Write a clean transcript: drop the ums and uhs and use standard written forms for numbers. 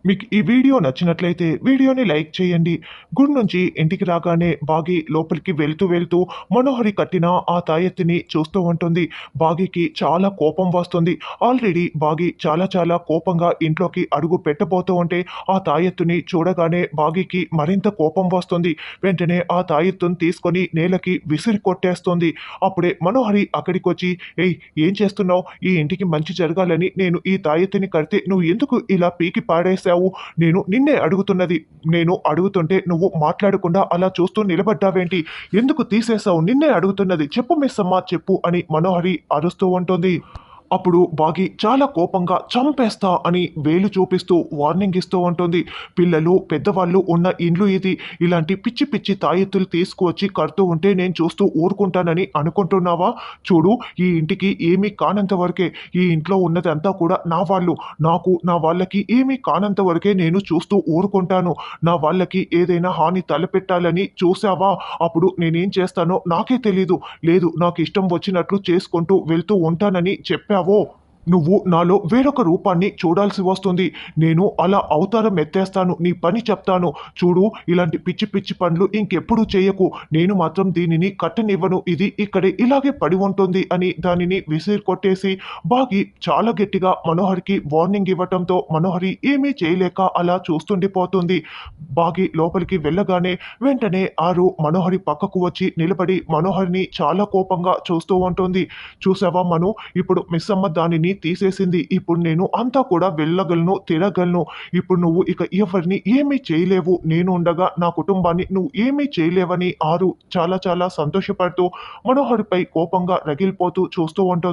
మీకు ఈ వీడియో నచ్చినట్లయితే వీడియోని లైక్ చేయండి. గుడి నుంచి ఇంటికి రాగానే బాగి లోపలికి వెళ్తూ మనోహరి కట్టిన ఆ తాయెత్తిని చూస్తూ ఉంటుంది. బాగికి చాలా కోపం వస్తుంది. ఆల్రెడీ బాగి చాలా కోపంగా ఇంట్లోకి అడుగు పెట్టబోతూ ఉంటే ఆ తాయెత్తుని చూడగానే బాగికి మరింత కోపం వస్తుంది. వెంటనే ఆ తాయెత్తుని తీసుకొని నేలకి విసిరి కొట్టేస్తుంది. అప్పుడే మనోహరి అక్కడికొచ్చి, "ఏయ్, ఏం చేస్తున్నావు? ఈ ఇంటికి మంచి జరగాలని నేను ఈ తాయెత్తుని కడితే నువ్వు ఎందుకు ఇలా పీకి పాడేశావు? నేను నిన్నే అడుగుతున్నది. నేను అడుగుతుంటే నువ్వు మాట్లాడకుండా అలా చూస్తూ నిలబడ్డావేంటి? ఎందుకు తీసేశావు? నిన్నే అడుగుతున్నది. చెప్పు మిస్సమ్మ, చెప్పు" అని మనోహరి అరుస్తూ ఉంటుంది. అప్పుడు బాగి చాలా కోపంగా చంపేస్తా అని వేలు చూపిస్తూ వార్నింగ్ ఇస్తూ ఉంటుంది. పిల్లలు పెద్దవాళ్ళు ఉన్న ఇండ్లు ఇది. ఇలాంటి పిచ్చి పిచ్చి తాయెత్తులు తీసుకువచ్చి కడుతూ ఉంటే నేను చూస్తూ ఊరుకుంటానని అనుకుంటున్నావా? చూడు, ఈ ఇంటికి ఏమీ కానంత వరకే, ఈ ఇంట్లో ఉన్నదంతా కూడా నా వాళ్ళు. నాకు నా వాళ్ళకి ఏమీ కానంత వరకే నేను చూస్తూ ఊరుకుంటాను. నా వాళ్ళకి ఏదైనా హాని తలపెట్టాలని చూసావా, అప్పుడు నేనేం చేస్తానో నాకే తెలీదు. లేదు, నాకు ఇష్టం వచ్చినట్లు చేసుకుంటూ వెళ్తూ ఉంటానని చెప్పావో, నువ్వు నాలో వేరొక రూపాన్ని చూడాల్సి వస్తుంది. నేను అలా అవతారం ఎత్తేస్తాను. నీ పని చెప్తాను. చూడు, ఇలాంటి పిచ్చి పిచ్చి పనులు ఇంకెప్పుడు చేయకు. నేను మాత్రం దీనిని కట్టనివ్వను. ఇది ఇక్కడే ఇలాగే పడి ఉంటుంది అని దానిని విసిరి కొట్టేసి బాగి చాలా గట్టిగా మనోహరికి వార్నింగ్ ఇవ్వటంతో మనోహరి ఏమీ చేయలేక అలా చూస్తుండిపోతుంది. బాగి లోపలికి వెళ్ళగానే వెంటనే ఆరు మనోహరి పక్కకు వచ్చి నిలబడి మనోహరిని చాలా కోపంగా చూస్తూ ఉంటుంది. చూసావా మను, ఇప్పుడు మిస్ అమ్మ దానిని తీసేసింది. ఇప్పుడు నేను అంతా కూడా వెళ్ళగలను, తిరగలను. ఇప్పుడు నువ్వు ఇక ఎవరిని ఏమీ చేయలేవు. నేను ఉండగా నా కుటుంబాన్ని నువ్వు ఏమీ చేయలేవని ఆరు చాలా సంతోషపడుతూ మనోహరిపై కోపంగా రగిలిపోతూ చూస్తూ ఉంటుంది.